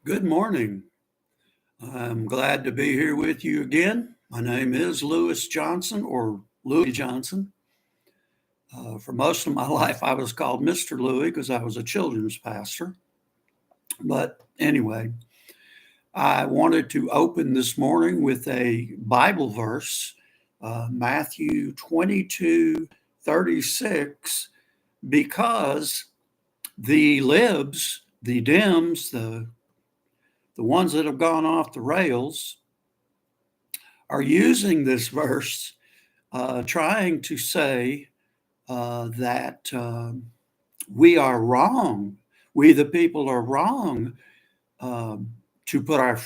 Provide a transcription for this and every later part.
Good morning. I'm glad to be here with you again. My name is Lewis Johnson or Louis Johnson. For most of my life, I was called Mr. Louis because I was a children's pastor. But anyway, I wanted to open this morning with a Bible verse, Matthew 22:36, because the Libs, the Dems, the ones that have gone off the rails, are using this verse trying to say that we are wrong. We, the people, are wrong to put our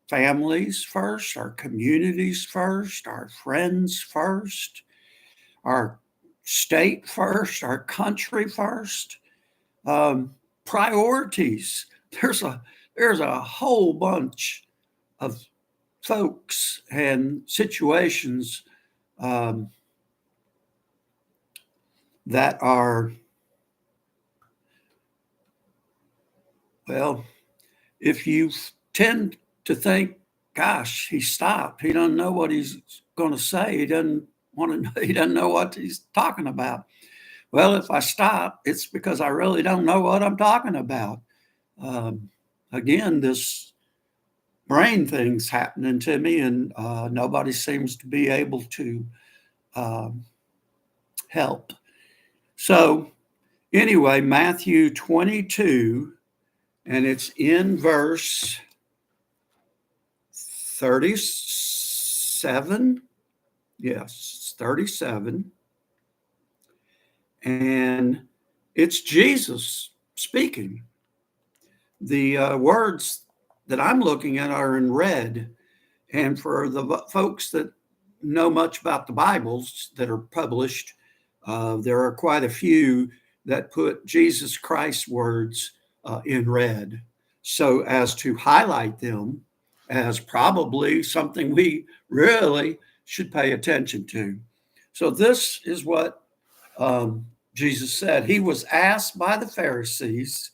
families first, our communities first, our friends first, our state first, our country first. Priorities. There's a whole bunch of folks and situations that are, well, if you tend to think, gosh, he stopped. He doesn't know what he's going to say. He doesn't want to. He doesn't know what he's talking about. Well, if I stop, it's because I really don't know what I'm talking about. Again, this brain thing's happening to me, and nobody seems to be able to help. So, anyway, Matthew 22, and it's in verse 37. Yes, 37. And it's Jesus speaking. The words that I'm looking at are in red. And for the folks that know much about the Bibles that are published, there are quite a few that put Jesus Christ's words in red, so as to highlight them as probably something we really should pay attention to. So this is what Jesus said. He was asked by the Pharisees,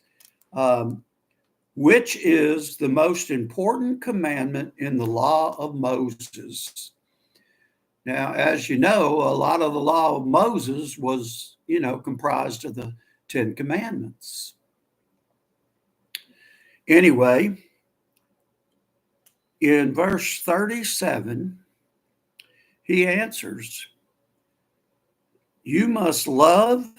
which is the most important commandment in the law of Moses. Now, as you know, a lot of the law of Moses was, comprised of the 10 Commandments. Anyway, in verse 37, he answers, "You must love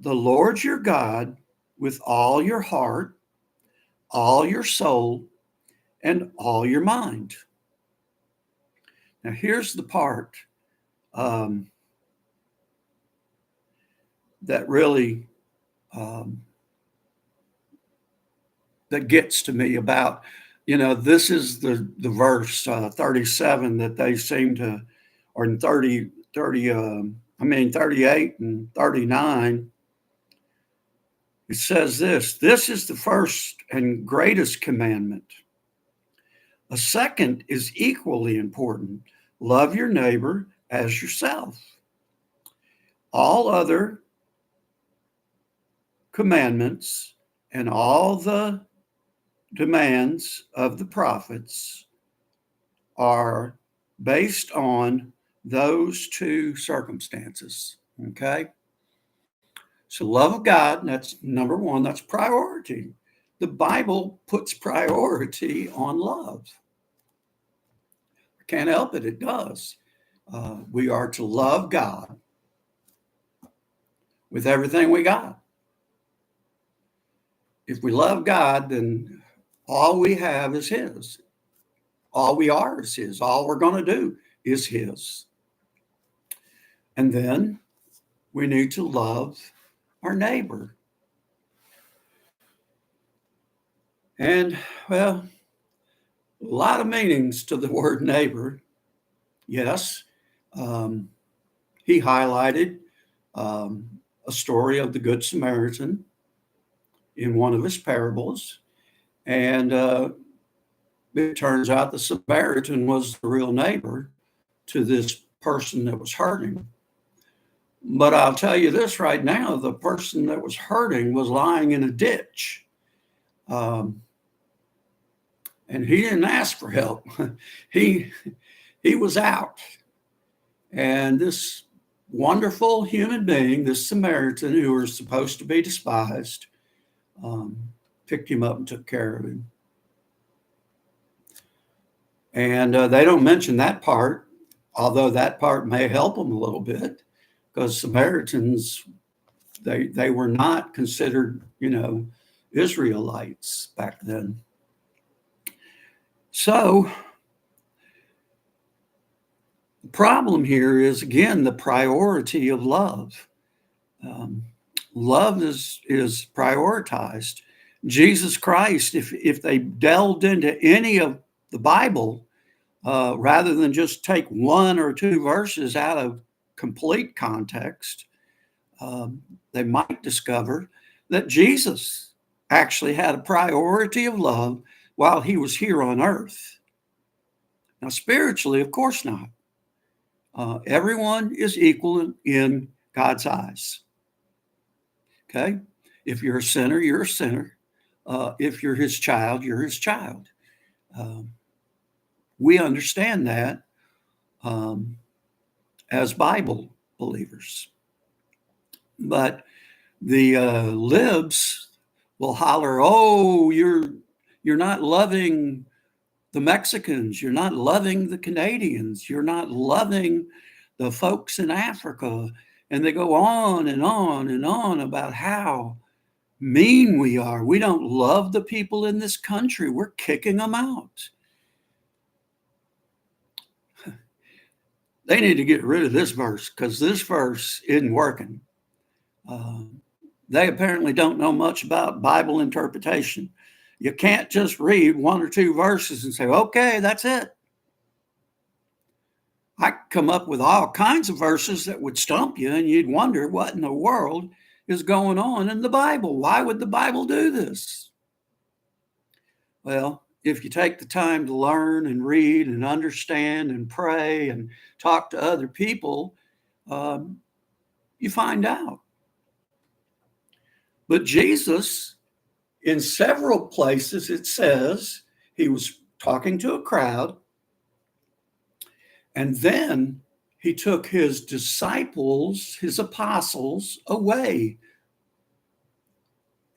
the Lord your God with all your heart, all your soul, and all your mind." Now, here's the part that really that gets to me about, this is the verse 37 that they seem to, or in 38 and 39, it says this is the first and greatest commandment. A second is equally important. Love your neighbor as yourself. All other commandments and all the demands of the prophets are based on those two circumstances. Okay? So, love of God, that's number one, that's priority. The Bible puts priority on love. Can't help it, it does. We are to love God with everything we got. If we love God, then all we have is His. All we are is His. All we're going to do is His. And then we need to love our neighbor. And, well, a lot of meanings to the word neighbor. Yes, he highlighted a story of the Good Samaritan in one of his parables. And it turns out the Samaritan was the real neighbor to this person that was hurting. But I'll tell you this right now, the person that was hurting was lying in a ditch. and he didn't ask for help. he he was out, and this wonderful human being, this Samaritan who was supposed to be despised, um, picked him up and took care of him. And they don't mention that part, although that part may help them a little bit, because Samaritans, they were not considered, Israelites back then. So the problem here is, again, the priority of love. Love is prioritized. Jesus Christ, if they delved into any of the Bible, rather than just take one or two verses out of complete context, they might discover that Jesus actually had a priority of love while he was here on earth. Now, spiritually, of course not. Everyone is equal in God's eyes. Okay? If you're a sinner, you're a sinner. If you're his child, you're his child. We understand that as Bible believers. But the libs will holler, "Oh, you're not loving the Mexicans. You're not loving the Canadians. You're not loving the folks in Africa." And they go on and on and on about how mean we are. We don't love the people in this country. We're kicking them out. They need to get rid of this verse, because this verse isn't working. They apparently don't know much about Bible interpretation. You can't just read one or two verses and say, okay, that's it. I could come up with all kinds of verses that would stump you, and you'd wonder what in the world is going on in the Bible. Why would the Bible do this? Well, if you take the time to learn and read and understand and pray and talk to other people, you find out. But Jesus, in several places, it says he was talking to a crowd, and then he took his disciples, his apostles, away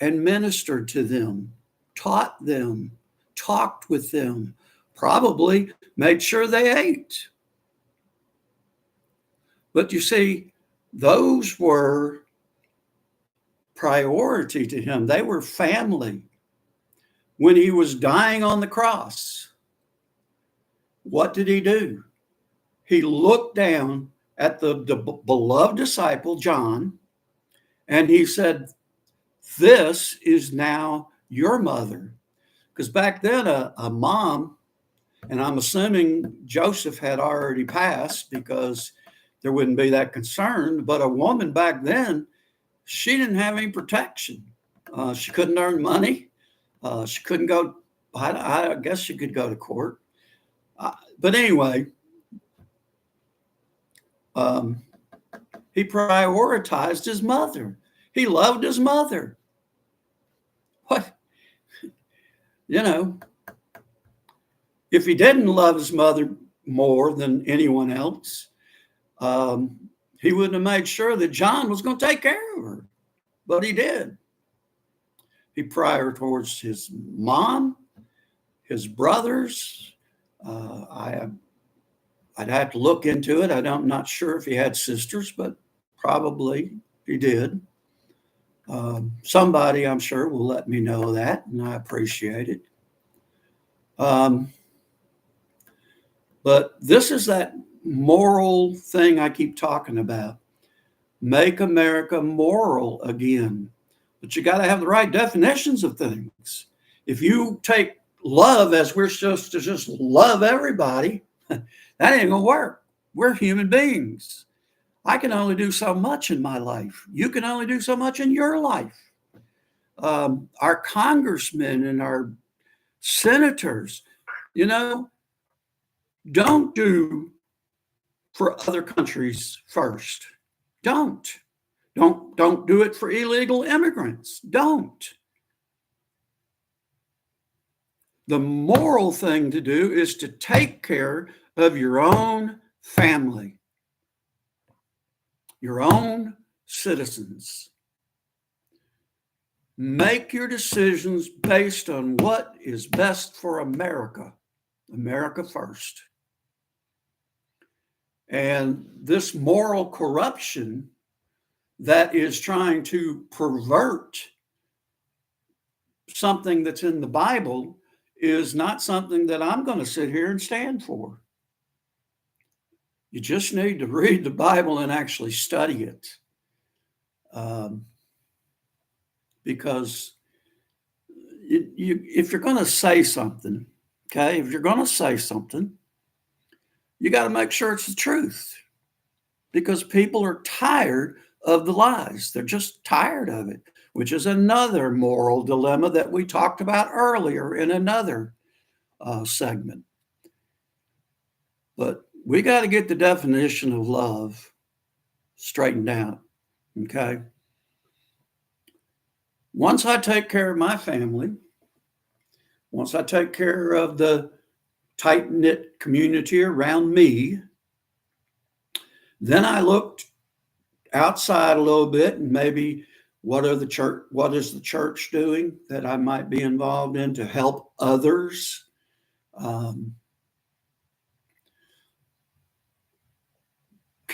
and ministered to them, taught them, talked with them, probably made sure they ate. But you see, those were priority to him. They were family. When he was dying on the cross, what did he do? He looked down at the beloved disciple, John, and he said, "This is now your mother." Because back then, a mom, and I'm assuming Joseph had already passed because there wouldn't be that concern, but a woman back then, she didn't have any protection. She couldn't earn money. She couldn't go, I guess she could go to court. But anyway, he prioritized his mother. He loved his mother. What? If he didn't love his mother more than anyone else, he wouldn't have made sure that John was going to take care of her. But he did. He prioritized his mom, his brothers. I'd have to look into it. I'm not sure if he had sisters, but probably he did. Somebody, I'm sure, will let me know that, and I appreciate it. But this is that moral thing I keep talking about. Make America moral again. But you got to have the right definitions of things. If you take love as we're supposed to just love everybody, that ain't going to work. We're human beings. I can only do so much in my life. You can only do so much in your life. Our congressmen and our senators, don't do for other countries first. Don't do it for illegal immigrants. Don't. The moral thing to do is to take care of your own family, your own citizens. Make your decisions based on what is best for America. America first. And this moral corruption that is trying to pervert something that's in the Bible is not something that I'm going to sit here and stand for. You just need to read the Bible and actually study it. Because if you're going to say something, okay, if you're going to say something, you got to make sure it's the truth, because people are tired of the lies. They're just tired of it, which is another moral dilemma that we talked about earlier in another segment. But we got to get the definition of love straightened out, okay? Once I take care of my family, once I take care of the tight-knit community around me, then I looked outside a little bit and maybe what is the church doing that I might be involved in to help others? Can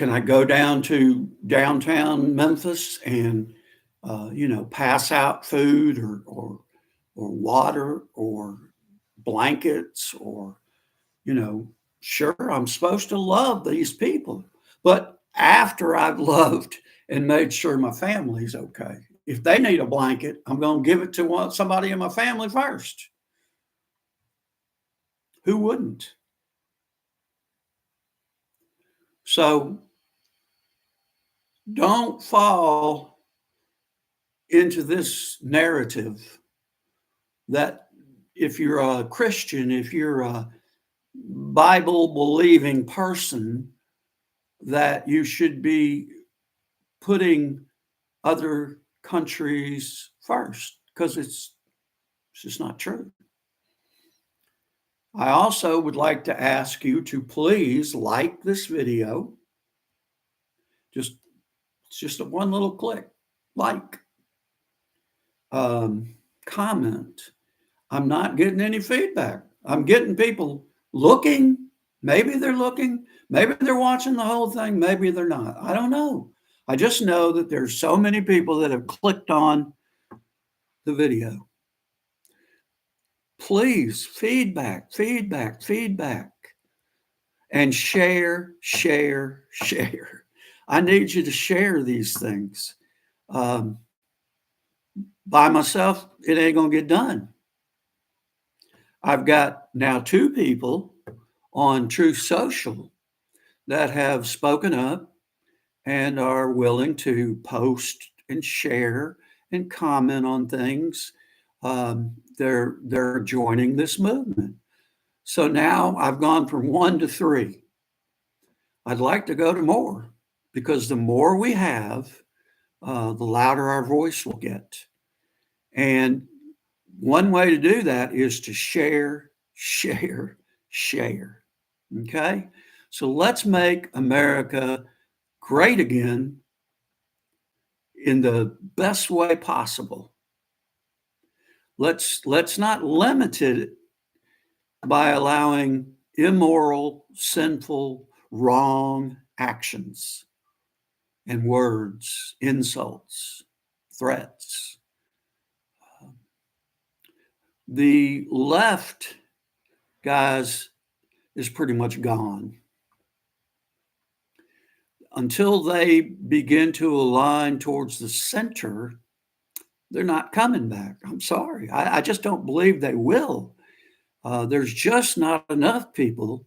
I go down to downtown Memphis and pass out food or water or blankets or sure, I'm supposed to love these people, but after I've loved and made sure my family's okay. If they need a blanket, I'm going to give it to somebody in my family first. Who wouldn't? So don't fall into this narrative that if you're a Christian, if you're a Bible believing person, that you should be putting other countries first, because it's just not true. I also would like to ask you to please like this video. It's just a one little click, like, comment. I'm not getting any feedback. I'm getting people looking. Maybe they're looking. Maybe they're watching the whole thing. Maybe they're not. I don't know. I just know that there's so many people that have clicked on the video. Please, feedback. And share. I need you to share these things. By myself, it ain't going to get done. I've got now 2 people on Truth Social that have spoken up and are willing to post and share and comment on things. They're joining this movement. So now I've gone from 1 to 3. I'd like to go to more, because the more we have, the louder our voice will get. And one way to do that is to share. Okay? So let's make America great again in the best way possible. Let's not limit it by allowing immoral, sinful, wrong actions and words, insults, threats. The left, guys, is pretty much gone. Until they begin to align towards the center, they're not coming back. I'm sorry. I just don't believe they will. There's just not enough people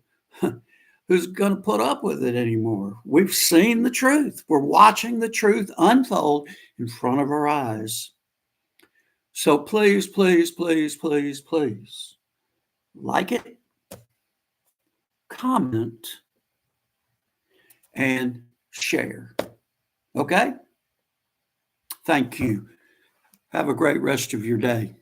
who's going to put up with it anymore. We've seen the truth. We're watching the truth unfold in front of our eyes. So please, like it, comment, and share. Okay? Thank you. Have a great rest of your day.